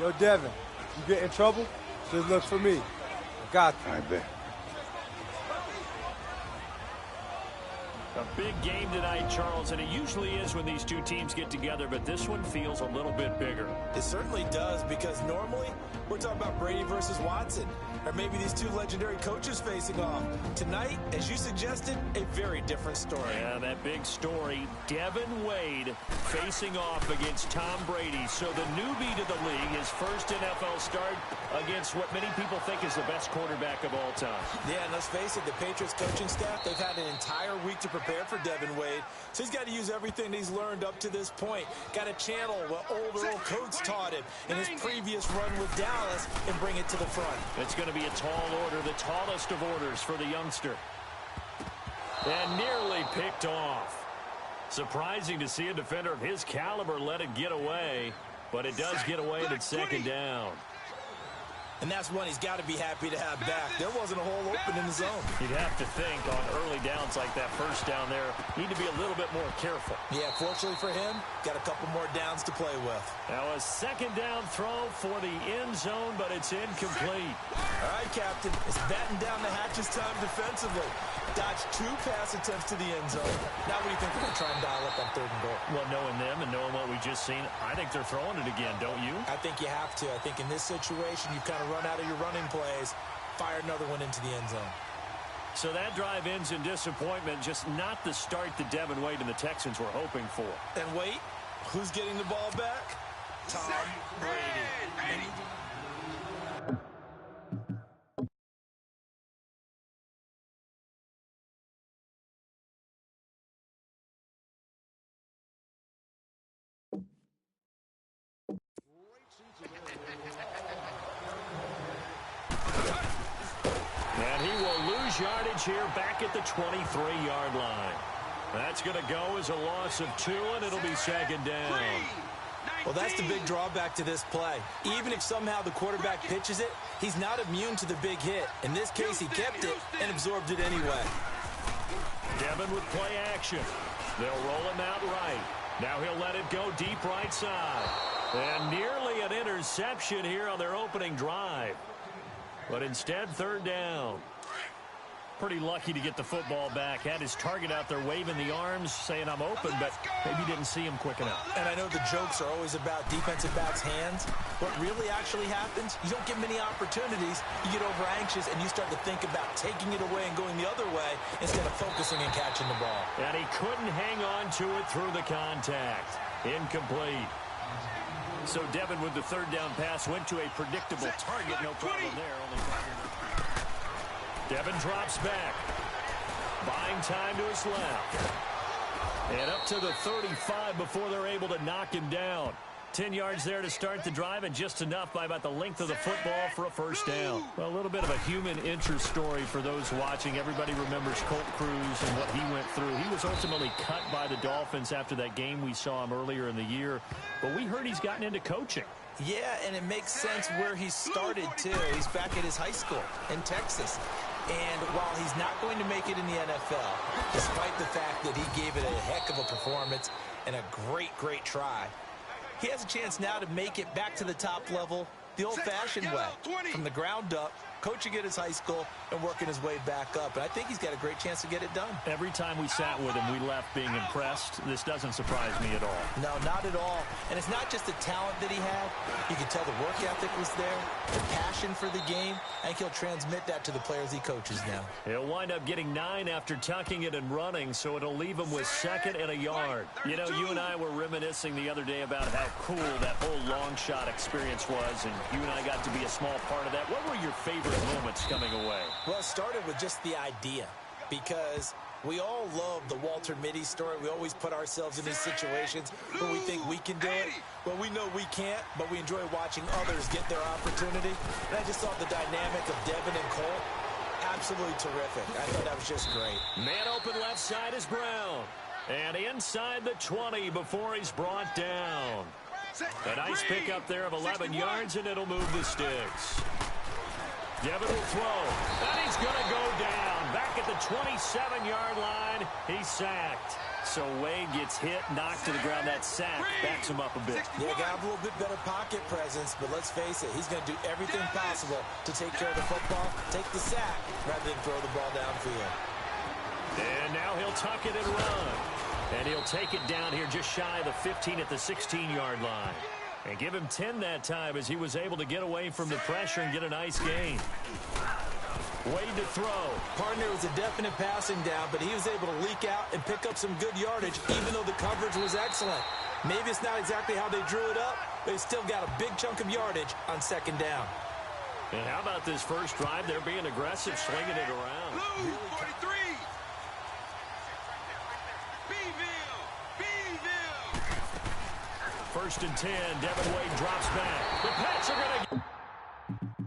Yo, Devin, you get in trouble, just look for me. I got you. I bet. A big game tonight, Charles, and it usually is when these two teams get together, but this one feels a little bit bigger. It certainly does, because normally we're talking about Brady versus Watson, or maybe these two legendary coaches facing off. Tonight, as you suggested, a very different story. Yeah, that big story, Devin Wade facing off against Tom Brady. So the newbie to the league, his first NFL start against what many people think is the best quarterback of all time. Yeah, and let's face it, the Patriots coaching staff, they've had an entire week to prepare for Devin Wade, so he's got to use everything he's learned up to this point. Got to channel what old Earl Coates taught him in his previous run with Dallas and bring it to the front. It's going to be a tall order, the tallest of orders for the youngster. And nearly picked off. Surprising to see a defender of his caliber let it get away, but it does get away and it's second down. And that's one he's got to be happy to have back. There wasn't a hole open in the zone. You'd have to think on early downs like that first down there, need to be a little bit more careful. Yeah, fortunately for him, got a couple more downs to play with. Now a second down throw for the end zone, but it's incomplete. All right, Captain, it's batten down the hatches time defensively. Dodged 2 pass attempts to the end zone. Now what do you think? We're going to try and dial up on 3rd and goal. Well, knowing them and knowing what we just seen, I think they're throwing it again, don't you? I think you have to. I think in this situation, you've kind of run out of your running plays, fire another one into the end zone. So that drive ends in disappointment, just not the start that Devin Wade and the Texans were hoping for. And wait, who's getting the ball back? Tom Brady. And he will lose yardage here back at the 23-yard line. That's going to go as a loss of 2, and it'll be second down. Well, that's the big drawback to this play. Even if somehow the quarterback pitches it, he's not immune to the big hit. In this case, he kept it and absorbed it anyway. Devin with play action. They'll roll him out right. Now he'll let it go deep right side. And nearly an interception here on their opening drive. But instead, 3rd down. Pretty lucky to get the football back. Had his target out there waving the arms, saying I'm open, but maybe didn't see him quick enough. And I know the jokes are always about defensive backs' hands. What really actually happens, you don't get many opportunities. You get over anxious, and you start to think about taking it away and going the other way instead of focusing and catching the ball. And he couldn't hang on to it through the contact. Incomplete. So Devin with the 3rd down pass went to a predictable target. No problem there. Devin drops back. Buying time to his left. And up to the 35 before they're able to knock him down. 10 yards there to start the drive, and just enough by about the length of the football for a first down. Well, a little bit of a human interest story for those watching. Everybody remembers Colt Cruz and what he went through. He was ultimately cut by the Dolphins after that game we saw him earlier in the year. But we heard he's gotten into coaching. Yeah, and it makes sense where he started, too. He's back at his high school in Texas. And while he's not going to make it in the NFL, despite the fact that he gave it a heck of a performance and a great try, he has a chance now to make it back to the top level the old-fashioned way, from the ground up, coaching at his high school and working his way back up. And I think he's got a great chance to get it done. Every time we sat with him, we left being impressed. This doesn't surprise me at all. No, not at all. And it's not just the talent that he had. You can tell the work ethic was there, the passion for the game. I think he'll transmit that to the players he coaches now. He'll wind up getting 9 after tucking it and running, so it'll leave him with 2nd and a yard. You know, you and I were reminiscing the other day about how cool that whole long shot experience was, and you and I got to be a small part of that. What were your favorite moments coming away? Well, it started with just the idea, because we all love the Walter Mitty story. We always put ourselves in these situations where we think we can do it. Well, we know we can't, but we enjoy watching others get their opportunity. And I just thought the dynamic of Devin and Colt, absolutely terrific. I thought that was just great. Man open left side is Brown. And inside the 20 before he's brought down. A nice pickup there of 11 yards, and it'll move the sticks. Devin will throw, and he's going to go down back at the the 27-yard line. He's sacked. So Wade gets hit, knocked to the ground. That sack backs him up a bit. Yeah, got a little bit better pocket presence, but let's face it, he's going to do everything possible to take care of the football, take the sack, rather than throw the ball downfield. And now he'll tuck it and run. And he'll take it down here just shy of the 15 at the 16-yard line. And give him 10 that time as he was able to get away from the pressure and get a nice gain. Wade to throw. Partner was a definite passing down, but he was able to leak out and pick up some good yardage, even though the coverage was excellent. Maybe it's not exactly how they drew it up, but he still got a big chunk of yardage on second down. And how about this first drive? They're being aggressive, slinging it around. Blue, 43. Beeville. First and 10. Devin Wade drops back. The Pats are going to...